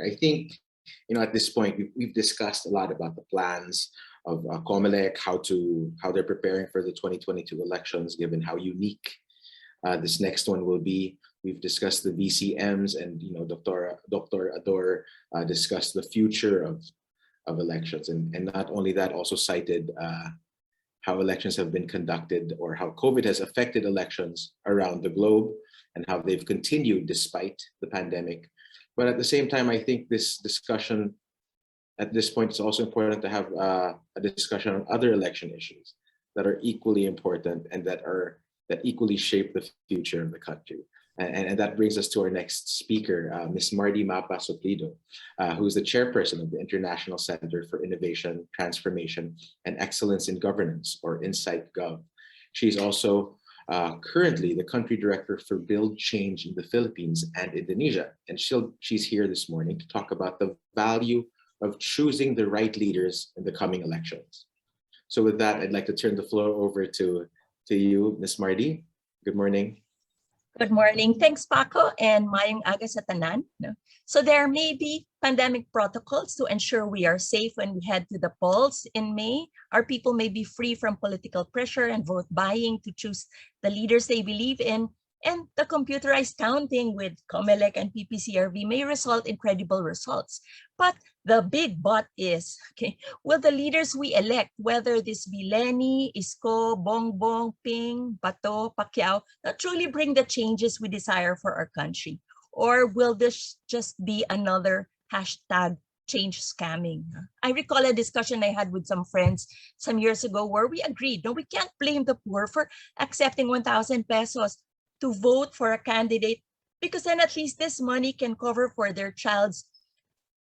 I think, at this point, we've discussed a lot about the plans of COMELEC, how they're preparing for the 2022 elections, given how unique this next one will be. We've discussed the VCMs, and Dr. Ador discussed the future of elections, and not only that, also cited how elections have been conducted, or how COVID has affected elections around the globe, and how they've continued despite the pandemic. But at the same time, I think this discussion at this point, it's also important to have a discussion on other election issues that are equally important and that equally shape the future of the country. And that brings us to our next speaker, Ms. Mardi Mapa-Suplido, who is the chairperson of the International Center for Innovation, Transformation, and Excellence in Governance, or INCITEGov. She's also currently the country director for Build Change in the Philippines and Indonesia. And she's here this morning to talk about the value of choosing the right leaders in the coming elections. So with that, I'd like to turn the floor over to you, Ms. Mardi. Good morning. Good morning. Thanks, Paco, and mayong aga sa tanan. So there may be pandemic protocols to ensure we are safe when we head to the polls in May. Our people may be free from political pressure and vote buying to choose the leaders they believe in. And the computerized counting with COMELEC and PPCRV may result in credible results. But the big but is, will the leaders we elect, whether this be Lenny, Isko, Bongbong, Ping, Bato, Pacquiao, truly bring the changes we desire for our country? Or will this just be another hashtag change scamming? I recall a discussion I had with some friends some years ago where we agreed, no, we can't blame the poor for accepting 1,000 pesos to vote for a candidate, because then at least this money can cover for their child's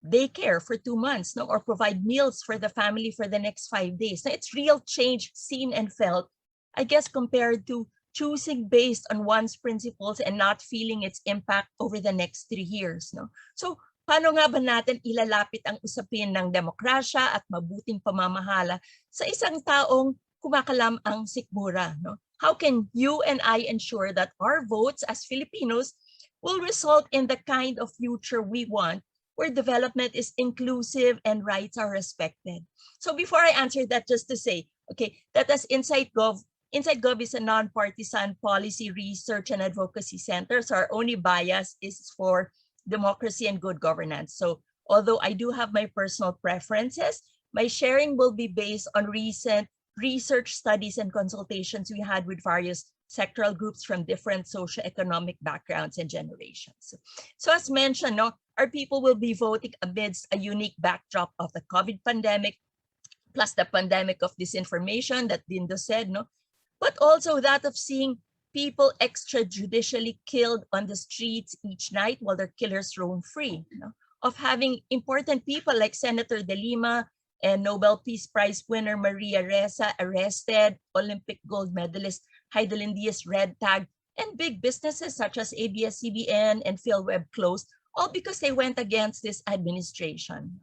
daycare for 2 months, no, or provide meals for the family for the next 5 days. Now, it's real change seen and felt, I guess, compared to choosing based on one's principles and not feeling its impact over the next 3 years. No? So paano nga ba natin ilalapit ang usapin ng demokrasya at mabuting pamamahala sa isang taong kumakalam ang sikmura? No? How can you and I ensure that our votes as Filipinos will result in the kind of future we want, where development is inclusive and rights are respected? So before I answer that, just to say, that as INCITEGov is a non-partisan policy research and advocacy center, so our only bias is for democracy and good governance. So although I do have my personal preferences, my sharing will be based on recent research studies and consultations we had with various sectoral groups from different socioeconomic backgrounds and generations. So as mentioned, our people will be voting amidst a unique backdrop of the COVID pandemic, plus the pandemic of disinformation that Dindo said, but also that of seeing people extrajudicially killed on the streets each night while their killers roam free, of having important people like Senator De Lima and Nobel Peace Prize winner Maria Ressa arrested, Olympic gold medalist Heidelin Diaz red tagged, and big businesses such as ABS-CBN and PhilWeb closed, all because they went against this administration.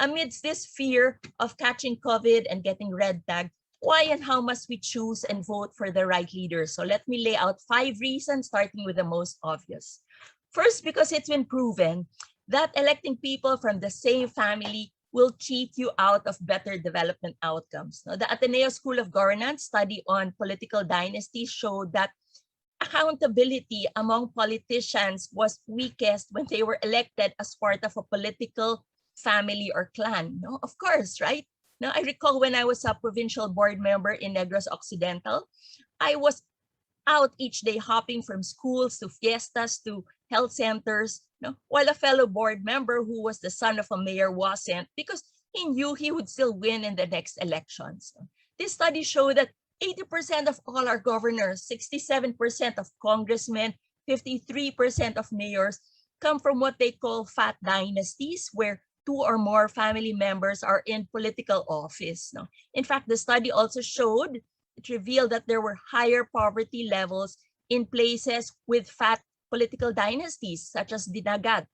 Amidst this fear of catching COVID and getting red tagged, why and how must we choose and vote for the right leaders? So let me lay out 5 reasons, starting with the most obvious. First, because it's been proven that electing people from the same family will cheat you out of better development outcomes. Now, the Ateneo School of Governance study on political dynasties showed that accountability among politicians was weakest when they were elected as part of a political family or clan. Of course, right? Now, I recall when I was a provincial board member in Negros Occidental, I was out each day hopping from schools to fiestas to health centers, while a fellow board member who was the son of a mayor wasn't, because he knew he would still win in the next elections. This study showed that 80% of all our governors, 67% of congressmen, 53% of mayors come from what they call fat dynasties, where 2 or more family members are in political office. In fact, the study also showed, it revealed that there were higher poverty levels in places with fat political dynasties, such as Dinagat,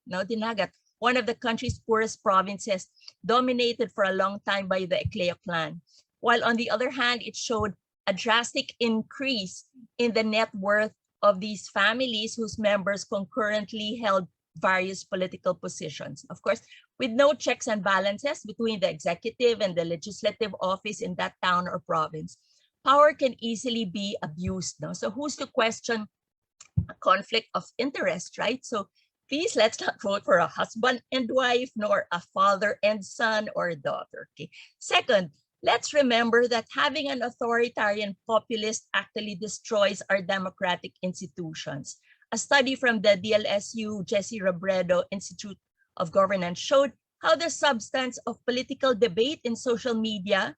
one of the country's poorest provinces, dominated for a long time by the Ecleo clan. While on the other hand, it showed a drastic increase in the net worth of these families whose members concurrently held various political positions. Of course, with no checks and balances between the executive and the legislative office in that town or province, power can easily be abused. No? So who's to question a conflict of interest, right? So please, let's not vote for a husband and wife, nor a father and son or daughter. Okay. Second, let's remember that having an authoritarian populist actually destroys our democratic institutions. A study from the DLSU Jesse Robredo Institute of Governance showed how the substance of political debate in social media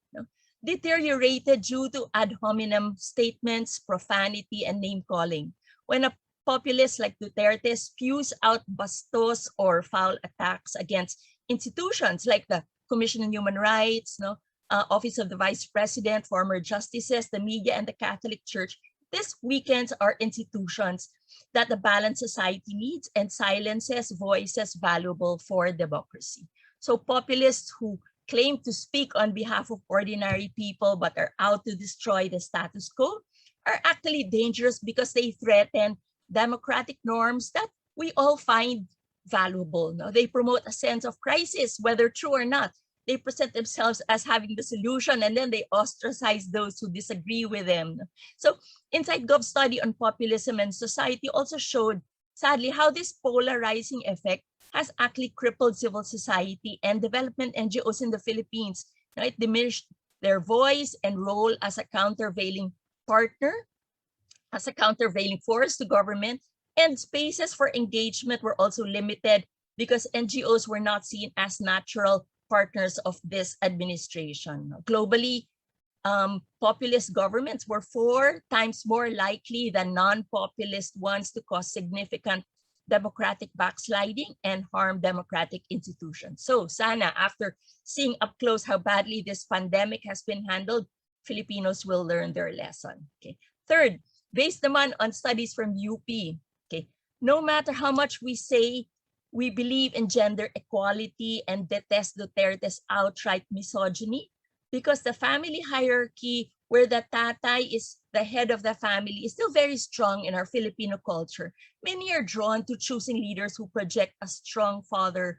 deteriorated due to ad hominem statements, profanity, and name-calling. When a populist like Duterte spews out bastos or foul attacks against institutions like the Commission on Human Rights, Office of the Vice President, former justices, the media, and the Catholic Church, this weakens our institutions that the balanced society needs and silences voices valuable for democracy. So populists who claim to speak on behalf of ordinary people but are out to destroy the status quo are actually dangerous because they threaten democratic norms that we all find valuable. No? They promote a sense of crisis, whether true or not. They present themselves as having the solution, and then they ostracize those who disagree with them. So INCITEGov study on populism and society also showed, sadly, how this polarizing effect has actually crippled civil society and development NGOs in the Philippines. It diminished their voice and role as a countervailing partner, as a countervailing force to government, and spaces for engagement were also limited because NGOs were not seen as natural partners of this administration. Globally, populist governments were 4 times more likely than non-populist ones to cause significant democratic backsliding and harm democratic institutions. So sana, after seeing up close how badly this pandemic has been handled, Filipinos will learn their lesson. Okay. Third, based naman on studies from UP, okay, no matter how much we say we believe in gender equality and detest Duterte's outright misogyny, because the family hierarchy where the tatay is the head of the family is still very strong in our Filipino culture. Many are drawn to choosing leaders who project a strong father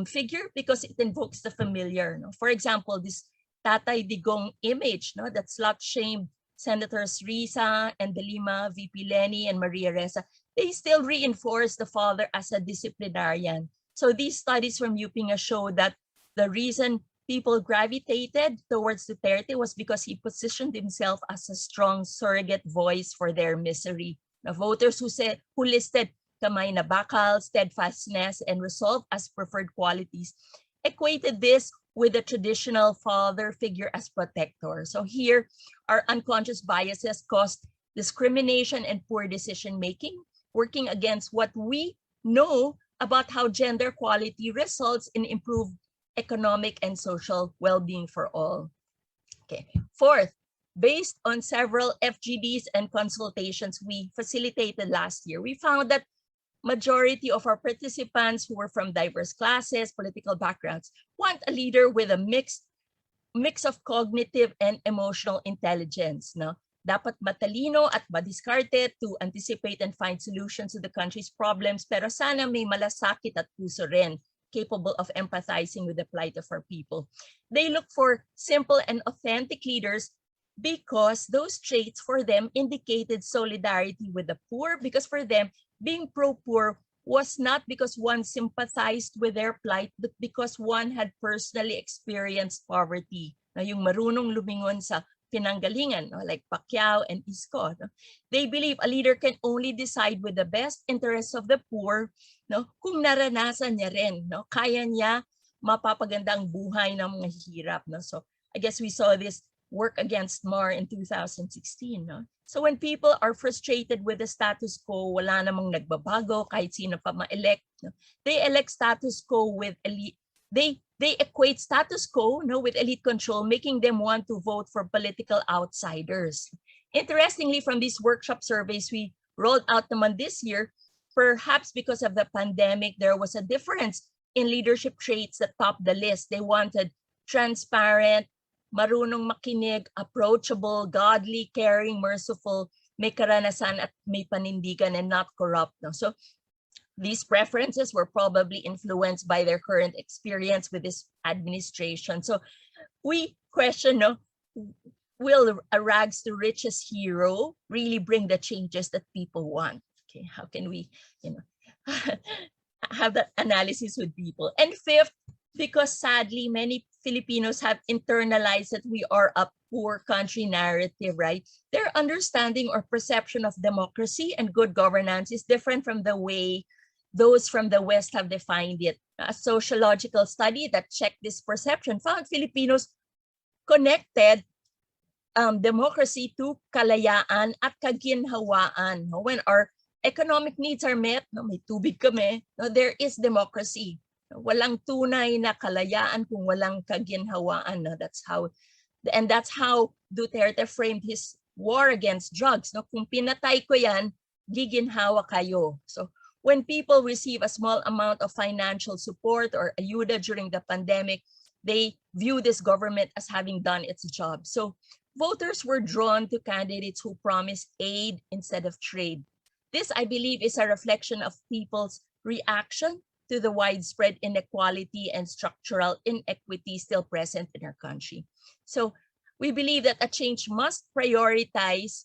figure because it invokes the familiar. For example, this Tatay Digong image that slut-shamed Senators Risa and De Lima, VP Lenny, and Maria Ressa, they still reinforce the father as a disciplinarian. So these studies from UP show that the reason people gravitated towards Duterte was because he positioned himself as a strong surrogate voice for their misery. The voters who listed kamay na bakal, steadfastness, and resolve as preferred qualities equated this with the traditional father figure as protector. So here, our unconscious biases caused discrimination and poor decision-making, working against what we know about how gender equality results in improved economic and social well-being for all. Okay. Fourth, based on several FGDs and consultations we facilitated last year, we found that majority of our participants who were from diverse classes, political backgrounds, want a leader with a mix of cognitive and emotional intelligence. No? Dapat matalino at madiskarte to anticipate and find solutions to the country's problems, pero sana may malasakit at puso rin, capable of empathizing with the plight of our people. They look for simple and authentic leaders because those traits for them indicated solidarity with the poor, because for them, being pro-poor was not because one sympathized with their plight, but because one had personally experienced poverty. Na yung marunong lumingon sa pinanggalingan, like Pacquiao and Isko. They believe a leader can only decide with the best interests of the poor kung naranasan niya rin. Kaya niya mapapaganda ang buhay ng mga hirap. So I guess we saw this work against Mar in 2016. So when people are frustrated with the status quo, wala namang nagbabago kahit sino pa ma-elect. They elect status quo with elite. They equate status quo with elite control, making them want to vote for political outsiders. Interestingly, from these workshop surveys we rolled out naman this year, perhaps because of the pandemic, there was a difference in leadership traits that topped the list. They wanted transparent, marunong makinig, approachable, godly, caring, merciful, may karanasan at may panindigan, and not corrupt. So These preferences were probably influenced by their current experience with this administration. So we question, no, will a rags to riches hero really bring the changes that people want? Okay, how can we, have that analysis with people? And fifth, because sadly, many Filipinos have internalized that we are a poor country narrative, right? Their understanding or perception of democracy and good governance is different from the way those from the West have defined it. A sociological study that checked this perception found Filipinos connected democracy to kalayaan at kaginhawaan. When our economic needs are met, may tubig kami, there is democracy. Walang tunay na kalayaan kung walang kaginhawaan. That's how Duterte framed his war against drugs. Kung pinatay ko yan, giginhawa kayo. So when people receive a small amount of financial support or ayuda during the pandemic, they view this government as having done its job. So voters were drawn to candidates who promise aid instead of trade. This, I believe, is a reflection of people's reaction to the widespread inequality and structural inequity still present in our country. So we believe that a change must prioritize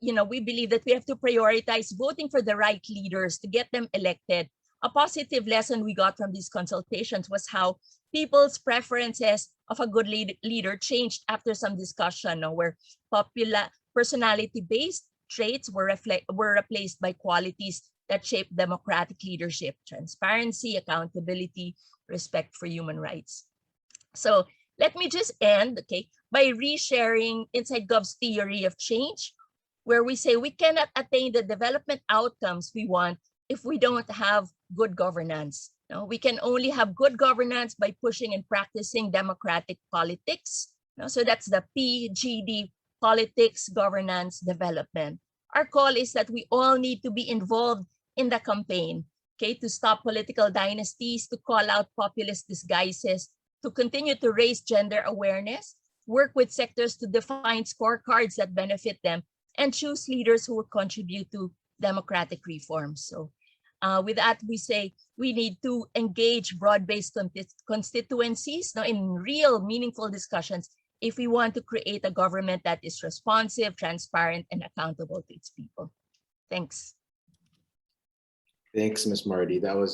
we believe that we have to prioritize voting for the right leaders to get them elected. A positive lesson we got from these consultations was how people's preferences of a good leader changed after some discussion, where personality-based traits were replaced by qualities that shape democratic leadership: transparency, accountability, respect for human rights. So let me just end, by resharing INCITEgov's theory of change, where we say we cannot attain the development outcomes we want if we don't have good governance. We can only have good governance by pushing and practicing democratic politics. So that's the PGD, politics, governance, development. Our call is that we all need to be involved in the campaign, to stop political dynasties, to call out populist disguises, to continue to raise gender awareness, work with sectors to define scorecards that benefit them, and choose leaders who will contribute to democratic reforms. So with that, we say we need to engage broad-based constituencies in real, meaningful discussions if we want to create a government that is responsive, transparent, and accountable to its people. Thanks. Thanks, Ms. Mardi. That was